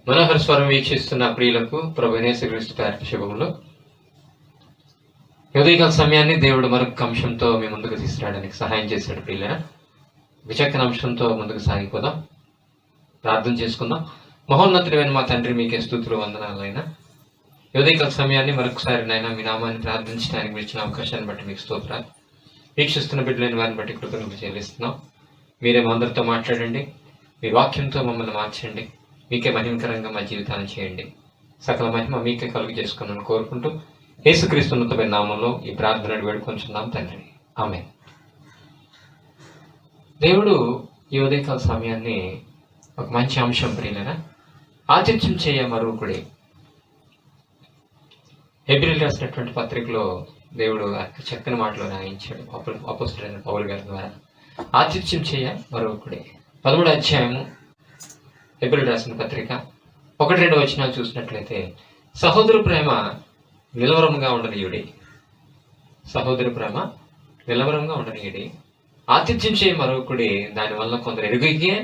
మనోహర స్వరం వీక్షిస్తున్న ప్రియులకు ప్రభువైన యేసుక్రీస్తు పేరిట శుభములు. ఉదయకాల సమయాన్ని దేవుడు మరొక అంశంతో మీ ముందుకు తీసుకురావడానికి సహాయం చేశాడు. ప్రియులరా, విచక్షణ అంశంతో ముందుకు సాగిపోదాం. ప్రార్థన చేసుకుందాం. మహోన్నతుడైన మా తండ్రి, మీకే స్తుతులు వందనాలైనా ఉదయకాల సమయాన్ని మరొకసారి నాయన మీ నామాన్ని ప్రార్థించడానికి మీరు ఇచ్చిన అవకాశాన్ని బట్టి మీకు స్తోత్రాలు. వీక్షిస్తున్న బిడ్డలైన వారిని బట్టి కృతజ్ఞతలు చెల్లిస్తున్నాం. మీరే మా అందరితో మాట్లాడండి, మీ వాక్యంతో మమ్మల్ని మార్చండి. మీకే మహిమకరంగా మా జీవితాన్ని చేయండి. సకల మహిమ మీకే కలుగు చేసుకున్నాను కోరుకుంటూ యేసుక్రీస్తు ఉన్నతమైన నామంలో ఈ ప్రార్థనను వేడుకొంచున్నాం తండ్రి, ఆమేన్. దేవుడు ఈ ఉదయకాల సమయాన్ని ఒక మంచి అంశం ప్రియులరా, ఆతిథ్యం చేయ మరొకడే. హెబ్రీయులకు రాసినటువంటి పత్రికలో దేవుడు చక్కని మాటలు రాయించాడు అపోస్తలుడైన పౌలు గారి ద్వారా. ఆతిథ్యం చేయ మరొకడే. 13వ అధ్యాయము హెబ్రీయులకు రాసిన పత్రిక 1-2 వచనాలు చూసినట్లయితే, సహోదర ప్రేమ నిలవరముగా ఉండనీయుడి. సహోదర ప్రేమ నిలవరంగా ఉండనీయుడి. ఆతిథ్యం చేయ మరొకడి. దానివల్ల కొందరు ఎరుగయ్యే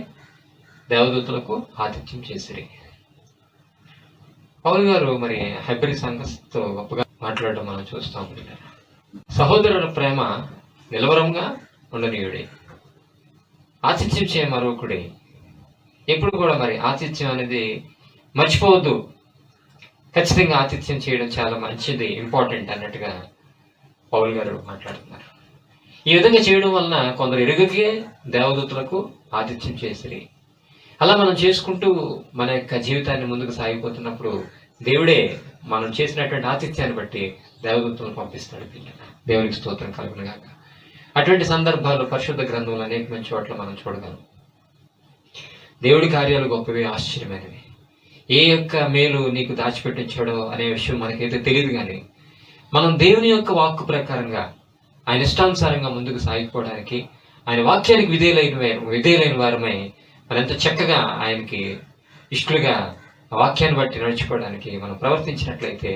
దేవదూతలకు ఆతిథ్యం చేసిరి. పౌలు గారు మరి హెబ్రీ సంఘస్థతో గొప్పగా మాట్లాడడం మనం చూస్తాం. సహోదరుల ప్రేమ నిలవరంగా ఉండనీయుడి. ఆతిథ్యం చేయ మరొకడి. ఎప్పుడు కూడా మరి ఆతిథ్యం అనేది మర్చిపోవద్దు. ఖచ్చితంగా ఆతిథ్యం చేయడం చాలా మంచిది, ఇంపార్టెంట్ అన్నట్టుగా పౌలు గారు మాట్లాడుతున్నారు. ఈ విధంగా చేయడం వలన కొందరు ఎరుగకే దేవదూతలకు ఆతిథ్యం చేసిరి. అలా మనం చేసుకుంటూ మన యొక్క జీవితాన్ని ముందుకు సాగిపోతున్నప్పుడు దేవుడే మనం చేసినటువంటి ఆతిథ్యాన్ని బట్టి దేవదూతలను పంపిస్తాడు. దేవునికి స్తోత్రం కలుగునుగాక. అటువంటి సందర్భాలు పరిశుద్ధ గ్రంథంలో అనేక మంచి చోట్ల మనం చూడగలం. దేవుడి కార్యాలు గొప్పవి, ఆశ్చర్యమైనవి. ఏ యొక్క మేలు నీకు దాచిపెట్టించాడో అనే విషయం మనకైతే తెలియదు, కానీ మనం దేవుని యొక్క వాక్కు ప్రకారంగా ఆయన ఇష్టానుసారంగా ముందుకు సాగిపోవడానికి, ఆయన వాక్యానికి విధేయులైన వారమై మనం ఎంత చక్కగా ఆయనకి ఇష్టలుగా వాక్యాన్ని బట్టి నడుచుకోవడానికి మనం ప్రవర్తించినట్లయితే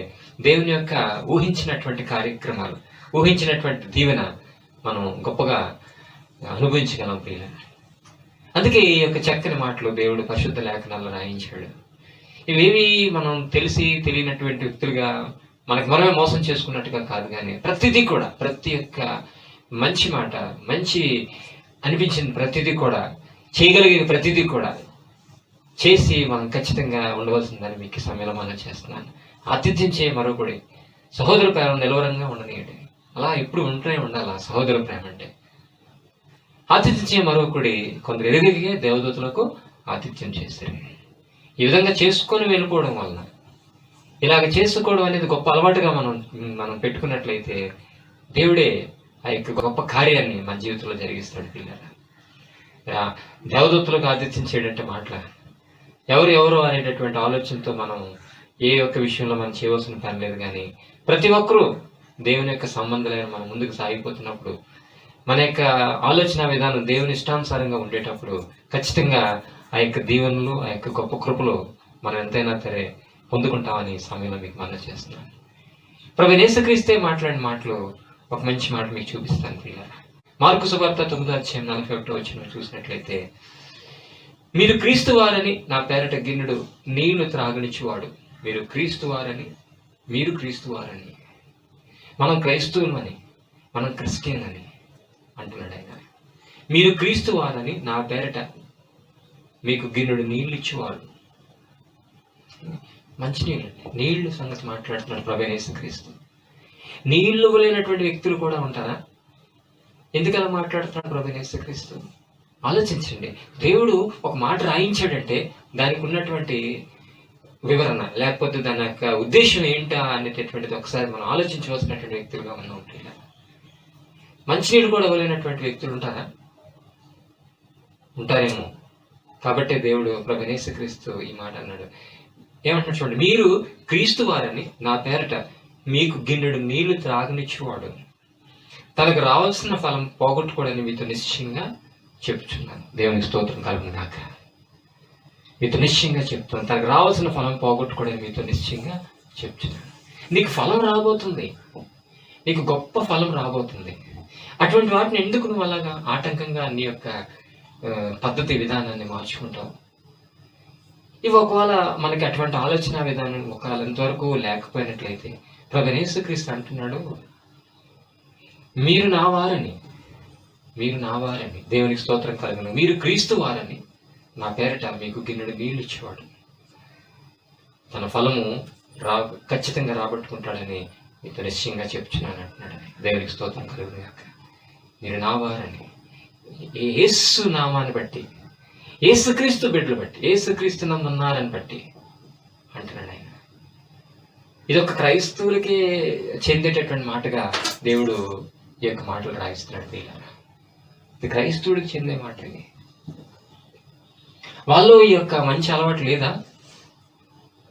దేవుని యొక్క ఊహించినటువంటి కార్యక్రమాలు, ఊహించినటువంటి దీవెన మనం గొప్పగా అనుభవించగలం ప్రియులారా. అందుకే ఈ యొక్క చక్కని మాటలు దేవుడు పరిశుద్ధ లేఖనాల్లో రాయించాడు. ఇవేవి మనం తెలియనటువంటి వ్యక్తులుగా మనకు మనమే మోసం చేసుకున్నట్టుగా కాదు, కానీ ప్రతిదీ కూడా, ప్రతి ఒక్క మంచి మాట, మంచి అనిపించిన ప్రతిదీ కూడా, చేయగలిగిన ప్రతిదీ కూడా చేసి మనం ఖచ్చితంగా ఉండవలసిందని మీకు సమయంలో మనం చేస్తున్నాను. ఆతిథ్యం చేయ మరొకడి. సహోదర ప్రేమ నిలవరంగా ఉండనీయండి. అలా ఎప్పుడు ఉంటూనే ఉండాలి సహోదర ప్రేమ అంటే. ఆతిథ్యం చేయ మరొకడి. కొందరు ఎరుగలిగే దేవదూతలకు ఆతిథ్యం చేశారు. ఈ విధంగా చేసుకొని వెళ్ళిపోవడం వలన, ఇలాగ చేసుకోవడం అనేది గొప్ప అలవాటుగా మనం పెట్టుకున్నట్లయితే దేవుడే ఆ యొక్క గొప్ప కార్యాన్ని మన జీవితంలో జరిగిస్తాడు. పిల్లరా, దేవదూతలకు ఆతిథ్యం చేయడంటే మాటలా ఎవరు అనేటటువంటి ఆలోచనతో మనం ఏ ఒక్క విషయంలో మనం చేయవలసిన పని లేదు, కానీ ప్రతి ఒక్కరూ దేవుని యొక్క సంబంధాలైన మనం ముందుకు సాగిపోతున్నప్పుడు, మన యొక్క ఆలోచన విధానం దేవుని ఇష్టానుసారంగా ఉండేటప్పుడు ఖచ్చితంగా ఆ యొక్క దీవెనలు, ఆ యొక్క గొప్ప కృపలు మనం ఎంతైనా సరే పొందుకుంటామని సమయంలో మీకు మనం చేస్తున్నాను. ప్రభువైన యేసుక్రీస్తే మాట్లాడిన మాటలు ఒక మంచి మాట మీకు చూపిస్తాను ప్రియులారా. మార్కు సువార్త 9వ అధ్యాయం 41వ వచనం చూసినట్లయితే, మీరు క్రీస్తు వారని నా పేరట గిన్నెడు నీళ్లు త్రాగనిచ్చువాడు. మీరు క్రీస్తు వారని మనం క్రైస్తవులని, మనం క్రిస్టియన్ అని అంటున్నాడు ఆయన. మీరు క్రీస్తు వారని నా పేరట మీకు గిన్నెడు నీళ్ళు ఇచ్చేవాడు. మంచి నీళ్ళు సంగతి మాట్లాడుతున్నాడు ప్రభువైన యేసుక్రీస్తు. నీళ్లు లేనటువంటి వ్యక్తులు కూడా ఉంటారా? ఎందుకలా మాట్లాడుతున్నాడు ప్రభువైన యేసుక్రీస్తు? ఆలోచించండి. దేవుడు ఒక మాట రాయించాడంటే దానికి ఉన్నటువంటి వివరణ, లేకపోతే దాని యొక్క ఉద్దేశం ఏంటా అనేటటువంటిది ఒకసారి మనం ఆలోచించవలసినటువంటి వ్యక్తులుగా మనం ఉంటాయి. మంచినీళ్ళు కూడా ఇవ్వలేనటువంటి వ్యక్తులు ఉంటారా? ఉంటారేమో. కాబట్టి దేవుడు ప్రభువైన యేసుక్రీస్తు ఈ మాట అన్నాడు. ఏమంటున్నాడు చూడండి, మీరు క్రీస్తు వారని నా పేరట మీకు గిన్నెడు నీళ్లు త్రాగనిచ్చేవాడు. తనకు రావాల్సిన ఫలం పోగొట్టుకోవడానికి మీతో నిశ్చయంగా చెప్తున్నాను. దేవునికి స్తోత్రం కలుగునుగాక. మీతో నిశ్చయంగా చెప్తున్నాను, తనకు రావాల్సిన ఫలం పోగొట్టుకోవడానికి మీతో నిశ్చయంగా చెప్తున్నాను. నీకు ఫలం రాబోతుంది. నీకు గొప్ప ఫలం రాబోతుంది. అటువంటి వాటిని ఎందుకు నువ్వు అలాగా ఆటంకంగా నీ యొక్క పద్ధతి విధానాన్ని మార్చుకుంటావు? ఇవి ఒకవేళ మనకి అటువంటి ఆలోచన విధానం ఒకవేళ ఇంతవరకు లేకపోయినట్లయితే ప్రభువైన యేసుక్రీస్తు అంటున్నాడు, మీరు నా వారని దేవునికి స్తోత్రం కలుగును, మీరు క్రీస్తు వారని నా పేరట మీకు గిన్నెడు నీళ్ళు ఇచ్చేవాడు. తన ఫలము ఖచ్చితంగా రాబట్టుకుంటాడని మీతో నిశ్చయంగా చెప్తున్నాను అంటున్నాడు. దేవునికి స్తోత్రం కలుగును గాక. మీరు నా వారని యేసు నామాన్ని బట్టి, యేసుక్రీస్తు బిడ్డలు బట్టి, యేసుక్రీస్తు నమ్మున్నారని బట్టి అంటున్నాడు ఆయన. ఇది ఒక క్రైస్తవులకి చెందేటటువంటి మాటగా దేవుడు ఈ యొక్క మాటలు రాయిస్తున్నాడు. వీళ్ళ ఇది క్రైస్తవుడికి చెందే మాట. ఇది వాళ్ళు ఈ యొక్క మంచి అలవాటు లేదా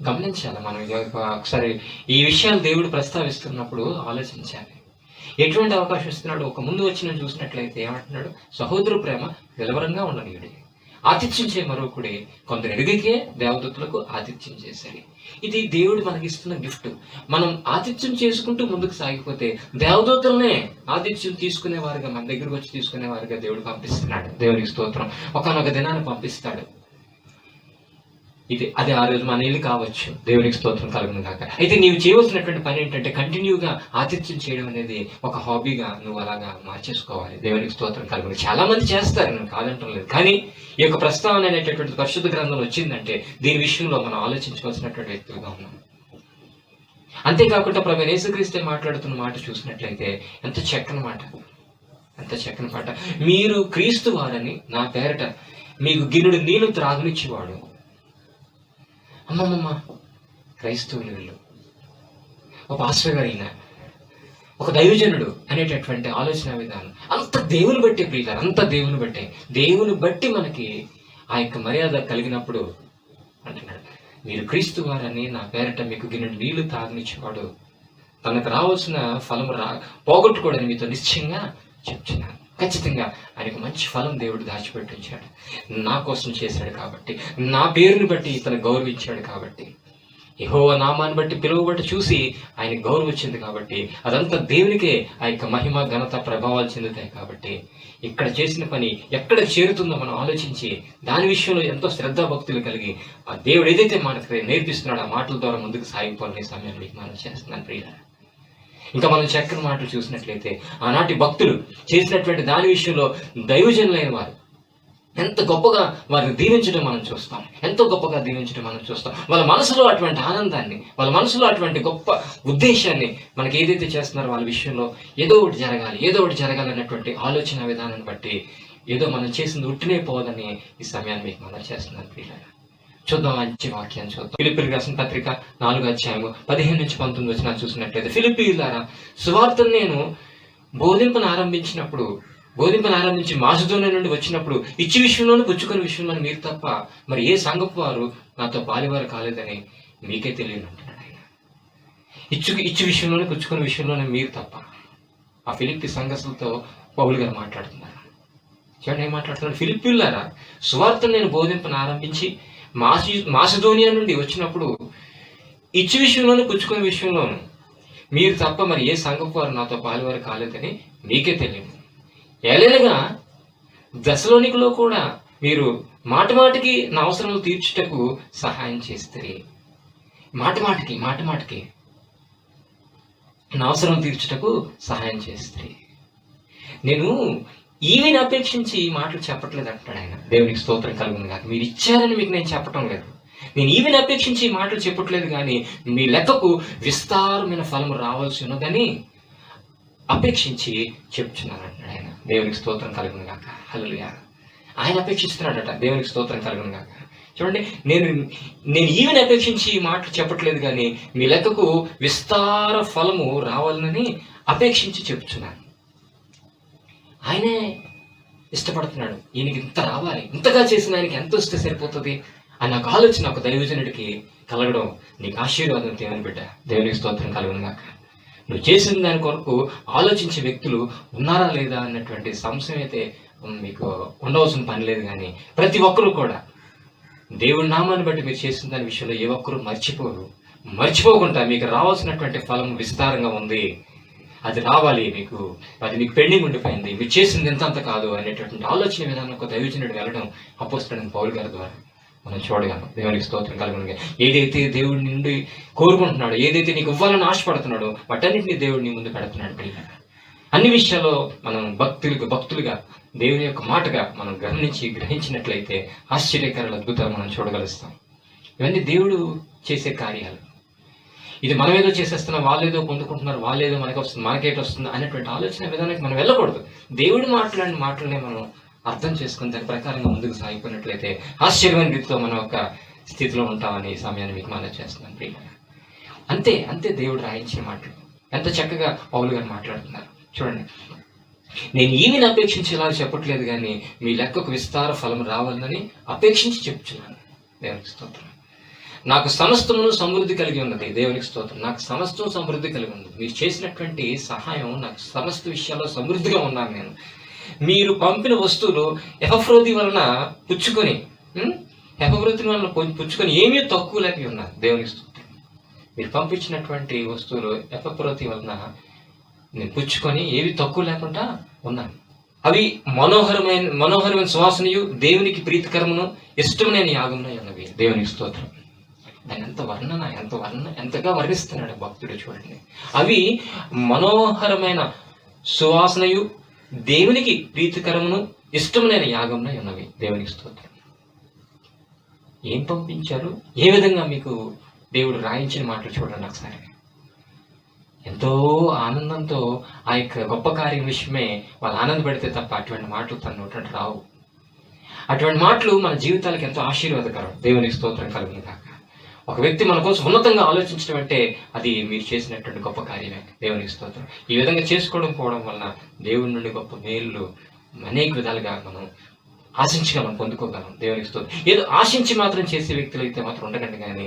గమనించాలి. మనం ఒకసారి ఈ విషయాలు దేవుడు ప్రస్తావిస్తున్నప్పుడు ఆలోచించాలి. ఎటువంటి అవకాశం ఇస్తున్నాడు? ఒక ముందు వచ్చిన చూసినట్లయితే ఏమంటున్నాడు? సహోదరు ప్రేమ నిలవరంగా ఉండనీయుడి, ఆతిథ్యం చేయ మరొకడే, కొందరు ఎదుగుకే దేవదూతలకు ఆతిథ్యం చేశాడు. ఇది దేవుడు మనకిస్తున్న గిఫ్ట్. మనం ఆతిథ్యం చేసుకుంటూ ముందుకు సాగిపోతే దేవదూతలనే ఆతిథ్యం తీసుకునేవారుగా, మన దగ్గరకు వచ్చి తీసుకునేవారుగా దేవుడు పంపిస్తున్నాడు. దేవునికి స్తోత్రం. ఒకనొక దినాన్ని పంపిస్తాడు. అది ఆ రోజు మన ఇల్లు కావచ్చు. దేవునికి స్తోత్రం కలుగును కాక. అయితే నీవు చేయవలసినటువంటి పని ఏంటంటే కంటిన్యూగా ఆతిథ్యం చేయడం అనేది ఒక హాబీగా నువ్వు అలాగా మార్చేసుకోవాలి. దేవునికి స్తోత్రం కలుగును. చాలా మంది చేస్తారు, నేను కాదంటం లేదు. కానీ ఈ యొక్క ప్రస్తావన అనేటటువంటి పరిశుద్ధ గ్రంథంలో వచ్చిందంటే దీని విషయంలో మనం ఆలోచించవలసినటువంటి వ్యక్తులుగా ఉన్నాం. అంతేకాకుండా ప్రభువైన యేసుక్రీస్తు మాట్లాడుతున్న మాట చూసినట్లయితే ఎంత చక్కని మాట. మీరు క్రీస్తు వారని నా పేరట మీకు గిన్నెడు నీళ్లు త్రాగునిచ్చేవాడు. అమ్మమ్మ, క్రైస్తవులు వీళ్ళు, ఒక పాస్టర్ గారైన ఒక దైవజనుడు అనేటటువంటి ఆలోచన విధానం అంత దేవుని బట్టి ప్రియులారా, అంత దేవుని బట్టి మనకి ఆ యొక్క మర్యాద కలిగినప్పుడు అంటున్నాడు, మీరు క్రీస్తు వారని నా పేరట మీకు గిన్నెడు నీళ్లు తాగనిచ్చేవాడు. తనకు రావాల్సిన ఫలం పోగొట్టుకోవడానికి మీతో నిశ్చయంగా చెప్తున్నాను. ఖచ్చితంగా ఆయనకు మంచి ఫలం దేవుడు దాచిపెట్టి ఉంచాడు. నా కోసం చేశాడు కాబట్టి, నా పేరుని బట్టి తను గౌరవించాడు కాబట్టి, యెహోవా నామాన్ని బట్టి పిలువబట్టి చూసి ఆయన గౌరవించింది కాబట్టి, అదంతా దేవునికే ఆ యొక్క మహిమ ఘనత ప్రభావాలు చెందుతాయి. కాబట్టి ఇక్కడ చేసిన పని ఎక్కడ చేరుతుందో మనం ఆలోచించి దాని విషయంలో ఎంతో శ్రద్ధాభక్తులు కలిగి ఆ దేవుడు ఏదైతే మనకు నేర్పిస్తున్నాడో ఆ మాటల ద్వారా ముందుకు సాగిపోవాలనే సమయాన్ని మీకు మనం చేస్తున్నాను ప్రియులారా. ఇంకా మనం చక్కని మాటలు చూసినట్లయితే ఆనాటి భక్తులు చేసినటువంటి దాని విషయంలో దైవజనులైన వారు ఎంత గొప్పగా వారిని దీవించడం మనం చూస్తాం. వాళ్ళ మనసులో అటువంటి ఆనందాన్ని, వాళ్ళ మనసులో అటువంటి గొప్ప ఉద్దేశాన్ని మనకి ఏదైతే చేస్తున్నారో వాళ్ళ విషయంలో ఏదో ఒకటి జరగాలి అన్నటువంటి ఆలోచన విధానాన్ని బట్టి ఏదో మనం చేసింది ఉట్టినే పోదని ఈ సమయాన్ని మీకు మనం చేస్తున్నాను ప్రియులారా. చూద్దాం, మంచి వాక్యాన్ని చూద్దాం. ఫిలిప్పీయులకు రాసిన పత్రిక 4:15-19 చూసినట్లయితే, ఫిలిప్పీయులారా, సువార్తను నేను బోధింపనారంభించి మాసిదోనియ నుండి వచ్చినప్పుడు ఇచ్చి విషయంలోనూ పుచ్చుకొని విషయంలోనూ మీరు తప్ప మరి ఏ సంఘపు వారు నాతో పాలివారు కాలేదని మీకే తెలియదు అంటున్నాడు ఆయన. ఇచ్చు విషయంలోనే పుచ్చుకొని విషయంలోనే మీరు తప్ప. ఆ ఫిలిప్పీ సంఘస్థులతో పౌలు గారు మాట్లాడుతున్నారు. చూడండి ఏం మాట్లాడుతున్నారు? ఫిలిప్పీయులారా, సువార్తను నేను బోధింపనారంభించి మాసిదోనియా నుండి వచ్చినప్పుడు ఇచ్చి విషయంలోనూ పుచ్చుకునే విషయంలోనూ మీరు తప్ప మరి ఏ సంఘపు వారు నాతో పాలువారు కాలేదని మీకే తెలియదు. ఏలైనగా దశలోనికలో కూడా మీరు మాటికి నా అవసరాలు తీర్చుటకు సహాయం చేస్తారు. మాటికి నా అవసరం తీర్చుటకు సహాయం చేస్తారు. నేను ఈవిని అపేక్షించి ఈ మాటలు చెప్పట్లేదు అంటాడు ఆయన. దేవునికి స్తోత్రం కలుగును గాక. మీరు ఇచ్చారని మీకు నేను చెప్పటం లేదు. నేను ఈవిని అపేక్షించి ఈ మాటలు చెప్పట్లేదు, కానీ మీ లెక్కకు విస్తారమైన ఫలం రావాల్సి ఉన్నదని అపేక్షించి చెప్తున్నాను అంటాడు ఆయన. దేవునికి స్తోత్రం కలుగును గాక. హల్లెలూయా. ఆయన అపేక్షిస్తున్నాడట. దేవునికి స్తోత్రం కలుగును గాక. చూడండి, నేను ఈవిని అపేక్షించి ఈ మాటలు చెప్పట్లేదు, కానీ మీ లెక్కకు విస్తార ఫలము రావాలని అపేక్షించి చెప్తున్నాను. ఆయనే ఇష్టపడుతున్నాడు. ఈయనకి ఇంత రావాలి, ఇంతగా చేసిన ఆయనకి ఎంత వస్తే సరిపోతుంది అని నాకు ఆలోచన ఒక దైవజనుడికి కలగడం నీకు ఆశీర్వాదం దేవుని బిడ్డ. దేవునికి స్తోత్రం కలుగును గాక. నువ్వు చేసిన దాని కొరకు ఆలోచించే వ్యక్తులు ఉన్నారా లేదా అన్నటువంటి సంశయం అయితే మీకు ఉండవలసిన పని లేదు. కానీ ప్రతి ఒక్కరూ కూడా దేవుడి నామాన్ని బట్టి మీరు చేసిన దాని విషయంలో ఏ ఒక్కరూ మర్చిపోకుండా మీకు రావాల్సినటువంటి ఫలం విస్తారంగా ఉంది అది రావాలి, అది మీకు పెండింగ్ ఉండిపోయింది, మీరు చేసింది ఎంత కాదు అనేటటువంటి ఆలోచన విధానం ఒక దైవజనుడు వెళ్ళడం అపోస్తలుడైన పౌలు గారి ద్వారా మనం చూడగలం. దేవునికి స్తోత్రం కలుగునుగా. ఏదైతే దేవుడి నుండి కోరుకుంటున్నాడో, ఏదైతే నీకు ఇవ్వాలని ఆశపడుతున్నాడో వాటన్నిటిని దేవుడు నీ ముందు పెడుతున్నాడు ప్రియులారా. అన్ని విషయాల్లో మనం భక్తులుగా దేవుని యొక్క మాటగా మనం గ్రహించినట్లయితే ఆశ్చర్యకరాల అద్భుతాలు మనం చూడగలుస్తాం. ఇవన్నీ దేవుడు చేసే కార్యాలు. ఇది మనం ఏదో చేసేస్తున్నాం, వాళ్ళేదో పొందుకుంటున్నారు, వాళ్ళేదో మనకి వస్తుంది, మనకేటి వస్తుంది అనేటువంటి ఆలోచన విధానానికి మనం వెళ్ళకూడదు. దేవుడు మాట్లాడిన మాటలనే మనం అర్థం చేసుకుని దాని ప్రకారంగా ముందుకు సాగిపోయినట్లయితే ఆశ్చర్యమైన రీతిలో మనం ఒక స్థితిలో ఉంటామని ఈ సమయాన్ని మీకు మనం చేస్తున్నాను ప్రియులారా. అంతే దేవుడు రాయించిన మాటలు ఎంత చక్కగా పౌలు గారు మాట్లాడుతున్నారు చూడండి. నేను ఈమెను అపేక్షించి ఇలా చెప్పట్లేదు, కానీ మీ లెక్కకు విస్తార ఫలం రావాలని అపేక్షించి చెప్తున్నాను. దేవునికి స్తోత్రం. నాకు సమస్తమును సమృద్ధి కలిగి ఉన్నది. దేవునికి స్తోత్రం. నాకు సమస్తం సమృద్ధి కలిగి ఉంది. మీరు చేసినటువంటి సహాయం నాకు సమస్త విషయాల్లో సమృద్ధిగా ఉన్నాను నేను. మీరు పంపిన వస్తువులు ఎపఫ్రోది వలన పుచ్చుకొని ఏమీ తక్కువ లేక ఉన్నారు. దేవునికి స్తోత్రం. మీరు పంపించినటువంటి వస్తువులు ఎపఫ్రోది వలన నేను పుచ్చుకొని ఏవి తక్కువ లేకుండా ఉన్నాను. అవి మనోహరమైన సువాసనయు దేవునికి ప్రీతికరమును ఇష్టమైన యాగమునై ఉన్నవి. దేవునికి స్తోత్రం. దాని ఎంతగా వర్ణిస్తున్నాడు భక్తుడు చూడండి. అవి మనోహరమైన సువాసనయు దేవునికి ప్రీతికరమును ఇష్టమైన యాగమునై ఉన్నవి. దేవునికి స్తోత్రం. ఏం పంపించారు, ఏ విధంగా మీకు దేవుడు రాయించిన మాటలు చూడండి ఒకసారి. ఎంతో ఆనందంతో ఆ యొక్క గొప్ప కార్యం విషయమే వాళ్ళు ఆనందపడితే తప్ప అటువంటి మాటలు తన నోట రావు. అటువంటి మాటలు మన జీవితాలకు ఎంతో ఆశీర్వాదకరం. దేవునికి స్తోత్రం కలుగును కాక. ఒక వ్యక్తి మన కోసం ఉన్నతంగా ఆలోచించడం అంటే అది మీరు చేసినటువంటి గొప్ప కార్యమే. దేవునికి స్తోత్రం. ఈ విధంగా చేసుకోవడం పోవడం వలన దేవుడి నుండి గొప్ప మేలు అనేక విధాలుగా మనం ఆశించగలం, పొందుకోగలం. దేవునికి స్తోత్రం. ఏదో ఆశించి మాత్రం చేసే వ్యక్తులు అయితే మాత్రం ఉండకండి, కానీ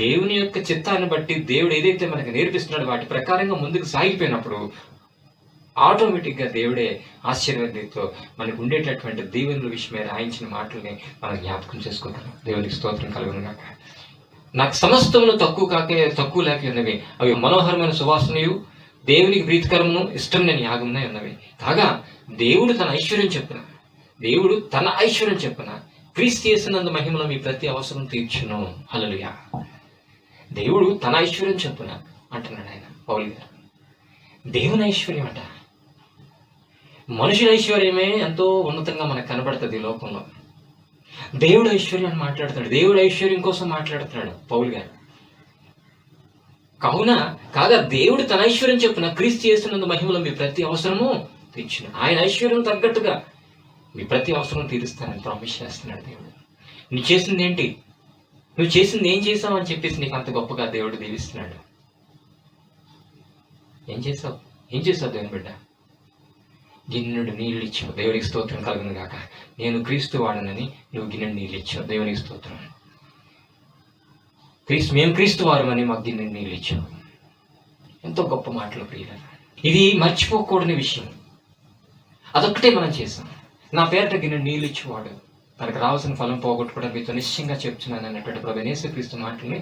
దేవుని యొక్క చిత్తాన్ని బట్టి దేవుడు ఏదైతే మనకు నేర్పిస్తున్నాడో వాటి ప్రకారంగా ముందుకు సాగిపోయినప్పుడు ఆటోమేటిక్గా దేవుడే ఆశ్చర్యతో మనకు ఉండేటటువంటి దీవెనల విషయమే రాయించిన మాటల్ని మనం జ్ఞాపకం చేసుకోగలం. దేవునికి స్తోత్రం కలుగును గాక. నాకు సమస్తమును తక్కువ లేక ఉన్నవి. అవి మనోహరమైన సువాసనయు దేవునికి ప్రీతికరమును ఇష్టమైన యాగమునై ఉన్నవి. కాగా దేవుడు తన ఐశ్వర్యం చెప్పున క్రీస్తు యేసునందు మహిమలో మీ ప్రతి అవసరం తీర్చును. హల్లెలూయా. దేవుడు తన ఐశ్వర్యం చెప్పున అంటున్నాడు ఆయన పౌలు గారు. దేవుని ఐశ్వర్యం అంట. మనుషుల ఐశ్వర్యమే ఎంతో ఉన్నతంగా మనకు కనబడుతుంది ఈ లోకంలో. దేవుడు ఐశ్వర్యాన్ని మాట్లాడుతున్నాడు. దేవుడు ఐశ్వర్యం కోసం మాట్లాడుతున్నాడు పౌలు గారు. కాగా దేవుడు తన ఐశ్వర్యం చెప్పున క్రీస్తు యేసునందు మహిమలో మీ ప్రతి అవసరము తీర్చును. ఆయన ఐశ్వర్యం తగ్గట్టుగా మీ ప్రతి అవసరం తీరుస్తానని ప్రామిస్ చేస్తున్నాడు దేవుడు. నువ్వు చేసింది ఏంటి, నువ్వు చేసింది ఏం చేసావు అని చెప్పేసి నీకు అంత గొప్పగా దేవుడు దీవిస్తున్నాడు. ఏం చేసావు దేవుని బిడ్డ? గిన్నెడు నీళ్ళు ఇచ్చావు. దేవునికి స్తోత్రం కలుగును గాక. నేను క్రీస్తు వాడనని నువ్వు గిన్నెడు నీళ్ళు ఇచ్చావు. దేవునికి స్తోత్రం. మేము క్రీస్తు వారమని మాకు గిన్నెడు నీళ్ళు ఇచ్చావు. ఎంతో గొప్ప మాటలు ప్రియులారా. ఇది మర్చిపోకూడని విషయం. అదొక్కటే మనం చేసాం. నా పేరిట గిన్నెడు నీళ్ళు ఇచ్చేవాడు తనకు రావాల్సిన ఫలం పోగొట్టుకోవడం మీతో నిశ్చయంగా చెప్తున్నాను అన్నటువంటి ప్రభువైన యేసుక్రీస్తు మాటల్ని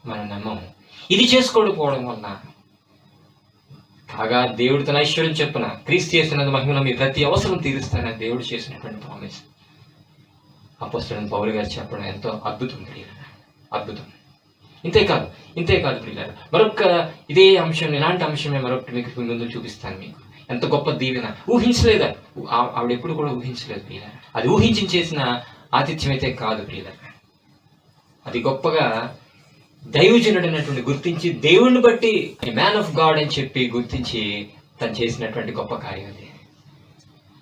మనం నమ్మము. ఇది చేసుకోకపోవడం వలన కాగా దేవుడు తన ఐశ్వర్యం చెప్పున క్రీస్తు యేసునందు మహిమలో మీ ప్రతి అవసరం తీరుస్తానని దేవుడు చేసినటువంటి ప్రామిస్ అపోస్తలుడైన పౌలు గారు చెప్పడం ఎంతో అద్భుతం ప్రియులారా. అద్భుతం. ఇంతేకాదు ప్రియులారా. మరొక ఇదే అంశం, ఇలాంటి అంశమే మరొకటి మీకు ముందు చూపిస్తాను. మీకు ఎంత గొప్ప దీవెన ఊహించలేదా? ఆవిడ ఎప్పుడు కూడా ఊహించలేదు ప్రియులారా. అది ఊహించి చేసిన ఆతిథ్యం అయితే కాదు ప్రియులారా. అది గొప్పగా దైవజనుడైనటువంటి గుర్తించి దేవుణ్ణి బట్టి మ్యాన్ ఆఫ్ గాడ్ అని చెప్పి గుర్తించి తను చేసినటువంటి గొప్ప కార్యం అది.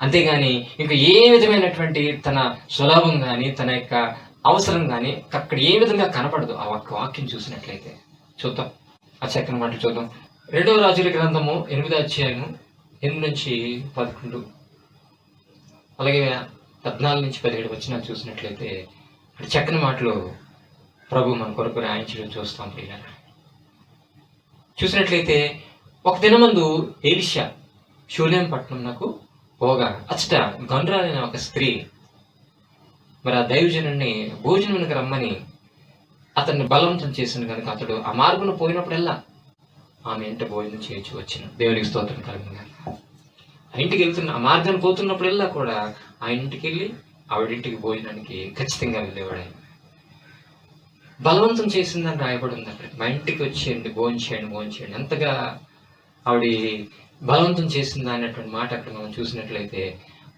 అంతేగాని ఇంకా ఏ విధమైనటువంటి తన స్వలాభం కానీ తన యొక్క అవసరం కానీ అక్కడ ఏ విధంగా కనపడదు. ఆ ఒక్క వాక్యం చూసినట్లయితే చూద్దాం. ఆ చక్కని మాటలు చూద్దాం. 2వ రాజుల గ్రంథము 8వ అధ్యాయము 8 నుంచి 11 అలాగే 14 నుంచి 17 వచనాలు చూసినట్లయితే అక్కడ చక్కని మాటలు ప్రభు మన కొరకు రాయించడం చూస్తాం ప్రియులారా. చూసినట్లయితే ఒక దినమందు ఎలీషా షూలేం పట్టణంకు పోగా అచ్చట గొండ్రాలైన ఒక స్త్రీ మరి ఆ దైవజనుడిని భోజనమునకు రమ్మని అతన్ని బలవంతం చేసింది కనుక అతడు ఆ మార్గంలో పోయినప్పుడల్లా ఆమె ఇంట భోజనం చేయొచ్చు వచ్చిన. దేవునికి స్తోత్రం కలుగుగా. ఆ ఇంటికి వెళ్తున్న ఆ మార్గాన్ని పోతున్నప్పుడల్లా కూడా ఆ ఇంటికి వెళ్ళి ఆవిడింటికి భోజనానికి ఖచ్చితంగా వెళ్ళేవాడు ఆయన. బలవంతం చేసిందని రాయబడి ఉంది అక్కడ. మా ఇంటికి వచ్చేయండి, భోజనం చేయండి. ఎంతగా ఆవిడ బలవంతం చేసిందా అనేటువంటి మాట అక్కడ మనం చూసినట్లయితే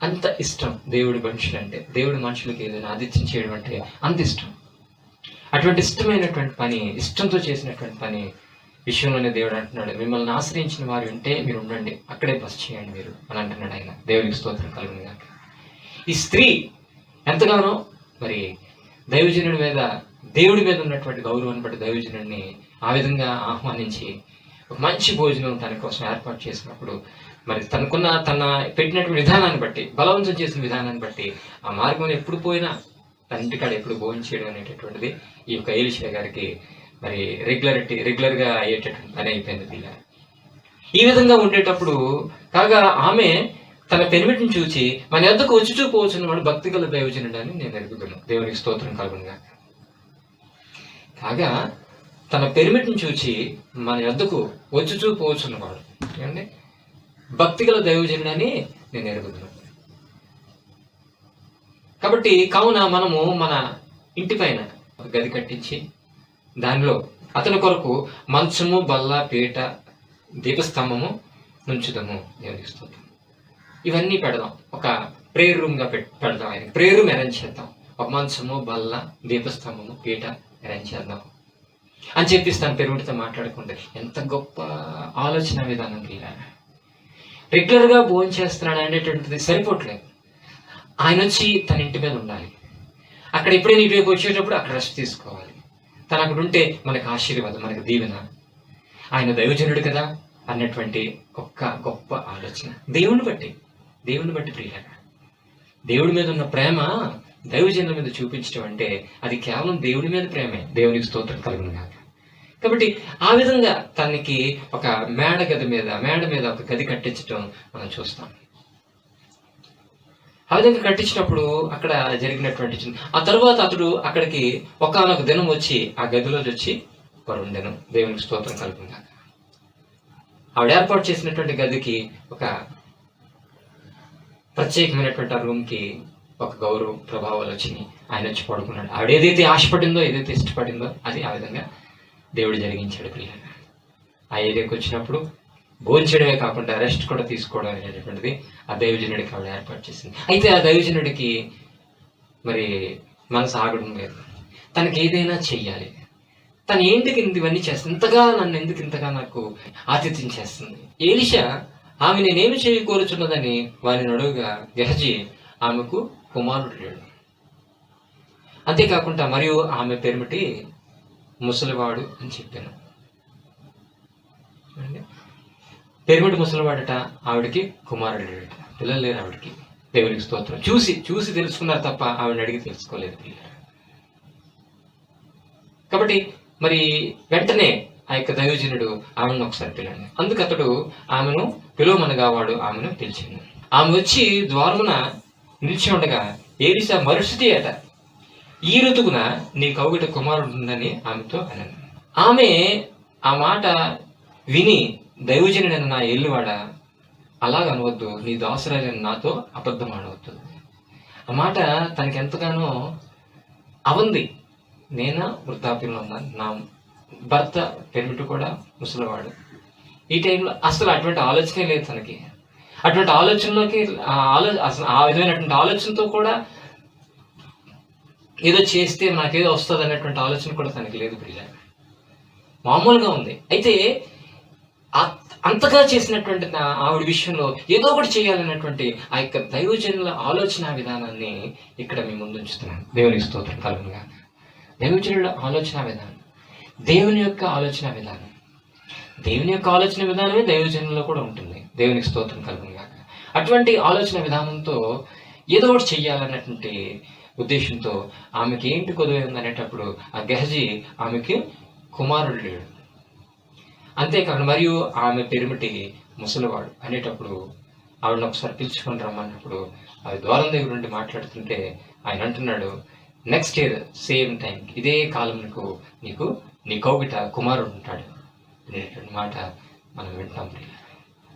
అంత ఇష్టం దేవుడి మనుషులు అంటే. దేవుడి మనుషులకి ఏదైనా ఆతిథ్యం చేయడం అంటే అంత ఇష్టం. అటువంటి ఇష్టమైనటువంటి పని, ఇష్టంతో చేసినటువంటి పని విషయంలోనే దేవుడు అంటున్నాడు, మిమ్మల్ని ఆశ్రయించిన వారు ఉంటే మీరు ఉండండి, అక్కడే బస చేయండి మీరు అని అంటున్నాడు ఆయన. దేవునికి స్తోత్రం కలుగునుగా. ఈ స్త్రీ ఎంతగానో మరి దైవజనుడి మీద, దేవుడి మీద ఉన్నటువంటి గౌరవాన్ని బట్టి దైవజనుడిని ఆ విధంగా ఆహ్వానించి ఒక మంచి భోజనం తన కోసం ఏర్పాటు చేసినప్పుడు మరి తన పెట్టినటువంటి విధానాన్ని బట్టి, బలవంతం చేసిన విధానాన్ని బట్టి ఆ మార్గంలో ఎప్పుడు పోయినా తన ఇంటికాడ ఎప్పుడు భోజనం చేయడం అనేటటువంటిది ఈ యొక్క ఎలీషా గారికి మరి రెగ్యులర్గా అయ్యేటటువంటి పని అయిపోయింది పిల్ల. ఈ విధంగా ఉండేటప్పుడు కాగా ఆమె తన పెనిమిటిని చూచి మన యొద్దకు వచ్చి పోవచ్చున్న వాడు భక్తి గల దైవజనుడు అని నేను ఎరుగుతున్నాను. దేవునికి స్తోత్రం కలుగునుగా. కాగా తన పెనిమిటిని చూచి మన యొద్దకు వచ్చి పోవచ్చున్నవాడు ఏమండి భక్తి గల దైవజనుడు అని నేను ఎరుగుతున్నాను. కాబట్టి కావున మనము మన ఇంటి పైన ఒక గది కట్టించి దానిలో అతని కొరకు మంచము, బల్ల, పీట, దీపస్తంభము నుంచుదాము. దేవునికి స్తోత్రం. ఇవన్నీ పెడదాం. ఒక ప్రేయర్ రూమ్గా పెడదాం. ఆయన ప్రేయర్ రూమ్ అరేంజ్ చేద్దాం. ఒక మంచము, బల్ల, దీపస్తంభము, పీట అరేంజ్ చేద్దాం అని చెప్పిస్తాను. పెరుగుడితో మాట్లాడుకుంటే ఎంత గొప్ప ఆలోచన విధానం తీయాలి. రెగ్యులర్గా భోజనం చేస్తున్నాడు అనేటువంటిది సరిపోవట్లేదు. ఆయన వచ్చి తన ఇంటి మీద ఉండాలి. అక్కడ ఎప్పుడైనా ఇటువైపు వచ్చేటప్పుడు అక్కడ రెస్ట్ తీసుకోవాలి. తను అక్కడ ఉంటే మనకు ఆశీర్వాదం, మనకు దీవెన. ఆయన దైవజనుడు కదా అన్నటువంటి ఒక్క గొప్ప ఆలోచన. దేవుని బట్టి ప్రియులారా, దేవుడి మీద ఉన్న ప్రేమ దైవజనుల మీద చూపించడం అంటే అది కేవలం దేవుడి మీద ప్రేమే. దేవునికి స్తోత్రం కలుగునుగా. కాబట్టి ఆ విధంగా తనకి ఒక మేడ మీద ఒక గది కట్టించడం మనం చూస్తాం. ఆ విధంగా కట్టించినప్పుడు అక్కడ జరిగినటువంటి ఆ తర్వాత అతడు అక్కడికి ఒకానొక దినం వచ్చి ఆ గదిలో వచ్చి ఉండెను. దేవునికి స్తోత్రం కలుగునుగా. ఆవిడ ఏర్పాటు చేసినటువంటి గదికి ఒక ప్రత్యేకమైనటువంటి ఆ రూమ్కి ఒక గౌరవ ప్రభావాలు వచ్చినాయి. ఆయన వచ్చి పడుకున్నాడు. ఆవిడ ఏదైతే ఆశపడిందో, ఏదైతే ఇష్టపడిందో అది ఆ విధంగా దేవుడు జరిగించాడు పిల్లలు. ఆ ఏరియాకి వచ్చినప్పుడు భోంచడమే కాకుండా రెస్ట్ కూడా తీసుకోవడం అనేటటువంటిది ఆ దైవజనుడికి ఆవిడ ఏర్పాటు చేసింది. అయితే ఆ దైవజనుడికి మరి మనసు ఆగడం లేదు. తనకి ఏదైనా చెయ్యాలి. తను ఏంటికి ఇవన్నీ చేస్తుంది, నన్ను ఎందుకు ఇంతగా నాకు ఆతిథ్యం చేస్తుంది. ఎలీషా ఆమె నేనేమి చేయకూరుచున్నదని వారిని అడుగుగా గెహజీ ఆమెకు కుమారుడు లేడు. అంతేకాకుండా మరియు ఆమె పేరుమిటి ముసలివాడు అని చెప్పాను. పెరిమిటి ముసలివాడట, ఆవిడకి కుమారుడు లేడట, పిల్లలు లేరు ఆవిడకి. దేవునికి స్తోత్రం. చూసి తెలుసుకున్నారు తప్ప ఆవిడని అడిగి తెలుసుకోలేదు పిల్లలు. కాబట్టి మరి వెంటనే ఆ యొక్క దైవజనుడు ఆమెను ఒకసారి పిల్లండి. అందుకు అతడు ఆమెను పిలువమనగా వాడు ఆమెను పిలిచింది. ఆమె వచ్చి ద్వారమున నిలిచి ఉండగా ఎలీషా మరుసటి ఏట ఈ ఋతువున నీ కౌగిట కుమారుడు ఉందని ఆమెతో అన్నాను. ఆమె ఆ మాట విని దైవజనుడైన నా ఏళ్ళువాడ అలాగ అనవద్దు, నీ దాసురాలైన నాతో అబద్ధం ఆడవద్దు. ఆ మాట తనకి ఎంతగానో అవంది. నేను వృద్ధాప్యంలో ఉన్నాను, నా భర్త పెరిమిటి కూడా ముసలివాడు. ఈ టైంలో అసలు అటువంటి ఆలోచనే లేదు తనకి. అటువంటి ఆలోచనలోకి ఆ విధమైనటువంటి ఆలోచనతో కూడా ఏదో చేస్తే నాకేదో వస్తుంది అనేటువంటి ఆలోచన కూడా తనకి లేదు. ప్రియ మామూలుగా ఉంది. అయితే అంతగా చేసినటువంటి ఆవిడ విషయంలో ఏదో ఒకటి చేయాలన్నటువంటి ఆ యొక్క దైవజనుల ఆలోచన విధానాన్ని ఇక్కడ మీ ముందు ఉంచుతున్నాను. దేవునికి స్తోత్రం కలుగునుగా. దైవజనుల ఆలోచన విధానం, దేవుని యొక్క ఆలోచన విధానం, దేవుని యొక్క ఆలోచన విధానమే దైవజనుల్లో కూడా ఉంటుంది. దేవునికి స్తోత్రం కలుగునుగా. అటువంటి ఆలోచన విధానంతో ఏదో ఒకటి చెయ్యాలన్నటువంటి ఉద్దేశంతో ఆమెకి ఏంటి కొద్దుగా ఉందనేటప్పుడు ఆ గెహజీ ఆమెకి కుమారుడు లేడు. అంతేకాకుండా మరియు ఆమె పెరిమిటి ముసలివాడు అనేటప్పుడు ఆవిడని ఒకసారి పిలుచుకొని రమ్మన్నప్పుడు అది ద్వారం దగ్గర నుండి మాట్లాడుతుంటే ఆయన అంటున్నాడు, నెక్స్ట్ ఇయర్ సేమ్ టైం ఇదే కాలంకు నీ కౌగిట కుమారుడు ఉంటాడు. అనేటువంటి మాట మనం వింటాం.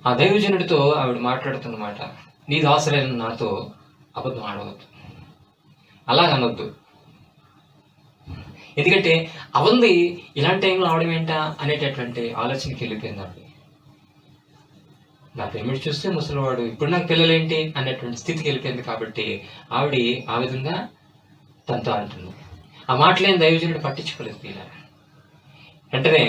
ఆ దైవజనుడితో ఆవిడ మాట్లాడుతున్న మాట, నీ దాసులైన నాతో అబద్ధం ఆడవద్దు, అలాగనొద్దు. ఎందుకంటే అవంది ఇలాంటి టైంలో ఆవడం ఏంటా అనేటటువంటి ఆలోచనకి వెళ్ళిపోయిందండి. నా పేమెంట్ చూస్తే ముసలివాడు, ఇప్పుడు నాకు పిల్లలేంటి అనేటువంటి స్థితికి వెళ్ళిపోయింది. కాబట్టి ఆవిడ ఆ విధంగా తనతో అంటుంది. ఆ మాటలేని దైవజనుడు పట్టించుకోలేదు పిల్లలు. వెంటనే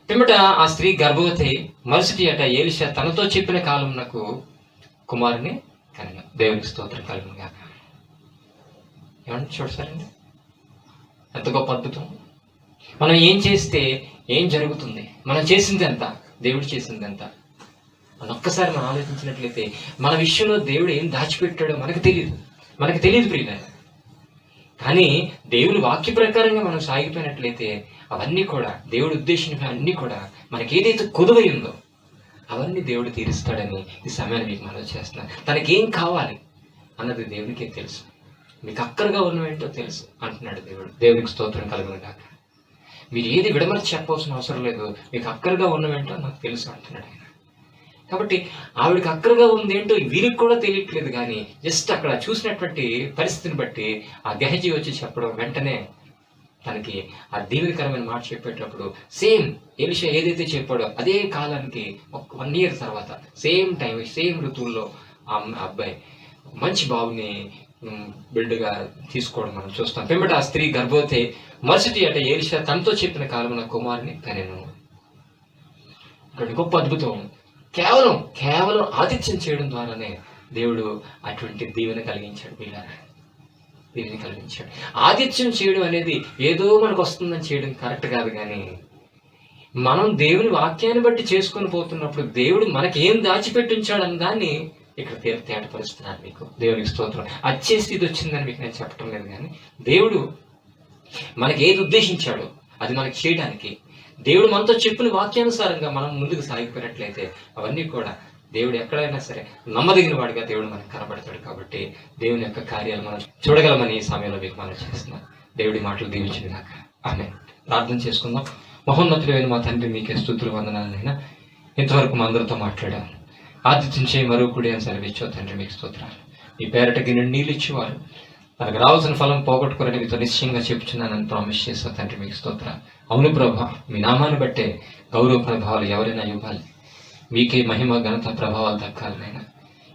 పిమ్మట ఆ స్త్రీ గర్భవతి, మరుసటి అట ఎలీషా తనతో చెప్పిన కాలం నాకు కుమారుని కనుక. దేవునికి స్తోత్రం కలుగును గాక. ఏమన్నా చూడసారండి, ఎంత గొప్ప అద్భుతం. మనం ఏం చేస్తే ఏం జరుగుతుంది, మనం చేసింది ఎంత, దేవుడు చేసింది ఎంత అని ఒక్కసారి మనం ఆలోచించినట్లయితే మన విషయంలో దేవుడు ఏం దాచిపెట్టాడో మనకు తెలియదు ప్రియులారా. కానీ దేవుని వాక్య ప్రకారంగా మనం సాగిపోయినట్లయితే అవన్నీ కూడా దేవుడు ఉద్దేశించిన అన్నీ కూడా మనకి ఏదైతే కొదువై ఉందో అవన్నీ దేవుడు తీరుస్తాడని ఈ సమయాన్ని మీకు మనం చేస్తున్నాను. తనకేం కావాలి అన్నది దేవునికే తెలుసు. మీకు అక్కరగా ఉన్నవేంటో తెలుసు అంటున్నాడు దేవుడు. దేవునికి స్తోత్రం కలుగును గాక. మీరు ఏది విడమర్చి చెప్పవలసిన అవసరం లేదు, మీకు అక్కరగా ఉన్నవేంటో నాకు తెలుసు అంటున్నాడు ఆయన. కాబట్టి ఆవిడకి అక్కరగా ఉంది ఏంటో వీరికి కూడా తెలియట్లేదు. కానీ జస్ట్ అక్కడ చూసినటువంటి పరిస్థితిని బట్టి ఆ గెహజీ వచ్చి చెప్పడం, వెంటనే తనకి ఆ దీవెనకరమైన మాట చెప్పేటప్పుడు సేమ్ ఎలీషా ఏదైతే చెప్పాడో అదే కాలానికి 1 year తర్వాత సేమ్ టైం సేమ్ ఋతువుల్లో ఆ అబ్బాయి మంచి బాబుని బిడ్డగా తీసుకోవడం మనం చూస్తాం. పిమ్మట ఆ స్త్రీ గర్భవతి, మరుసటి అట ఎలీషా తనతో చెప్పిన కాలమున కుమారుని కనెను. గొప్ప అద్భుతం. కేవలం ఆతిథ్యం చేయడం ద్వారానే దేవుడు అటువంటి దీవెన కలిగించాడు. దీవెన కలిగించాడు. ఆతిథ్యం చేయడం అనేది ఏదో మనకు వస్తుందని చేయడం కరెక్ట్ కాదు. కానీ మనం దేవుని వాక్యాన్ని బట్టి చేసుకొని పోతున్నప్పుడు దేవుడు మనకి ఏం దాచిపెట్టించాడని దాన్ని ఇక్కడ తేటపరుస్తున్నాను మీకు. దేవునికి స్తోత్రం. అచ్చే స్థితి వచ్చిందని మీకు నేను చెప్పటం లేదు. కానీ దేవుడు మనకి ఏది ఉద్దేశించాడో అది మనకి చేయడానికి, దేవుడు మనతో చెప్పిన వాక్యానుసారంగా మనం ముందుకు సాగిపోయినట్లయితే అవన్నీ కూడా దేవుడు ఎక్కడైనా సరే నమ్మదగిన వాడిగా దేవుడు మనకు కనబడతాడు. కాబట్టి దేవుని యొక్క కార్యాలు మనం చూడగలమని ఈ సమయంలో మీకు మనం చేస్తున్నాం. దేవుడి మాటలు దీవించింది కాక. ఆమె ప్రార్థన చేసుకుందాం. మహోన్నతులైన మా తండ్రి, మీకే స్తుతులు వందనాలైనా. ఇంతవరకు మా అందరితో మాట్లాడాను. ఆతిథ్యం చేయి మరొకడి అని సెలవిచ్చో తండ్రి, మీకు స్తోత్రాలు. ఈ పేరట గిన్నె నీళ్ళు ఇచ్చేవారు తనకు రావాల్సిన ఫలం పోగొట్టుకోరని మీతో నిశ్చయంగా చెప్పుచున్నానని ప్రామిస్ చేస్తా తండ్రి, మీకు స్తోత్రాలు. అవును ప్రభా, మీ నామాన్ని బట్టే గౌరవ ప్రభావాలు ఎవరైనా ఇవ్వాలి, మీకే మహిమ ఘనత ప్రభావాలు దక్కాలనైనా.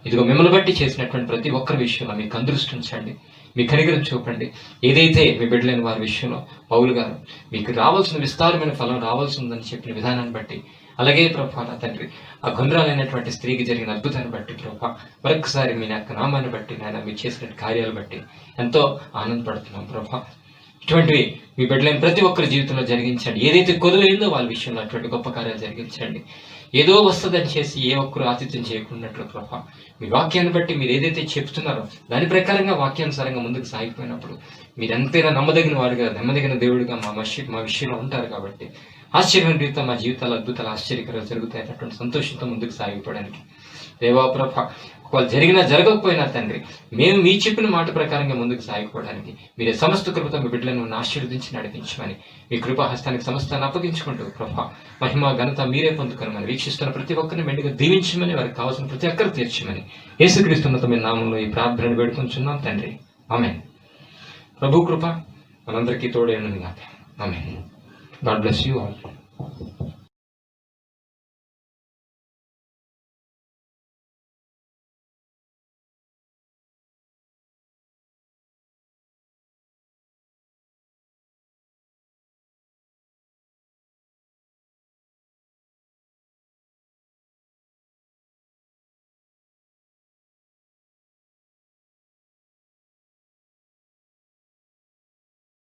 ఇదిగో మిమ్మల్ని బట్టి చేసినటువంటి ప్రతి ఒక్కరి విషయంలో మీకు అందృష్టి ఉంచండి, మీ కనికరం చూపండి. ఏదైతే మీ బిడ్డలేని వారి విషయంలో పౌలు గారు మీకు రావాల్సిన విస్తారమైన ఫలం రావాల్సి ఉందని చెప్పిన విధానాన్ని బట్టి, అలాగే ప్రభా నా తండ్రి ఆ గుండ్రాలైనటువంటి స్త్రీకి జరిగిన అద్భుతాన్ని బట్టి ప్రభా మరొకసారి మీ యొక్క నామాన్ని బట్టి నాయన మీరు చేసిన కార్యాలు బట్టి ఎంతో ఆనందపడుతున్నాం ప్రభా. ఇటువంటివి మీ బిడ్డలైన ప్రతి ఒక్కరి జీవితంలో జరిగించండి. ఏదైతే కొదువైందో వాళ్ళ విషయంలో అటువంటి గొప్ప కార్యాలు జరిగించండి. ఏదో వస్తుందని చేసి ఏ ఒక్కరు ఆతిథ్యం చేయకున్నట్లు ప్రభా మీ వాక్యాన్ని బట్టి మీరు ఏదైతే చెప్తున్నారో దాని ప్రకారంగా వాక్యానుసారంగా ముందుకు సాగిపోయినప్పుడు మీరు ఎంతైనా నమ్మదగిన వాడుగా, నమ్మదగిన దేవుడిగా మా విషయంలో ఉంటారు. కాబట్టి ఆశ్చర్యం రీతితో మా జీవితాలు అద్భుతాలు ఆశ్చర్యకరాలు జరుగుతాయి అటువంటి సంతోషంతో ముందుకు సాగిపోవడానికి దేవా ప్రభా ఒకవేళ జరిగినా జరగకపోయినా తండ్రి మేము మీ చెప్పిన మాట ప్రకారంగా ముందుకు సాగిపోవడానికి మీరే సమస్త కృపతో మీ బిడ్డలను ఆశీర్వదించి నడిపించమని మీ కృపాహస్తానికి సమస్తాన్ని అప్పగించుకుంటూ ప్రభా మహిమ ఘనత మీరే పొందుకోమని వీక్షిస్తున్న ప్రతి ఒక్కరిని మెండుగా దీవించమని, వారికి కావాల్సిన ప్రతి ఒక్కరు తీర్చమని యేసుక్రీస్తున్నత మీ నామంలో ఈ ప్రార్థనను వేడుకొంచున్నాం తండ్రి. ఆమేన్. ప్రభు కృప మనందరికీ తోడైనది కాక. Amen. God bless you all.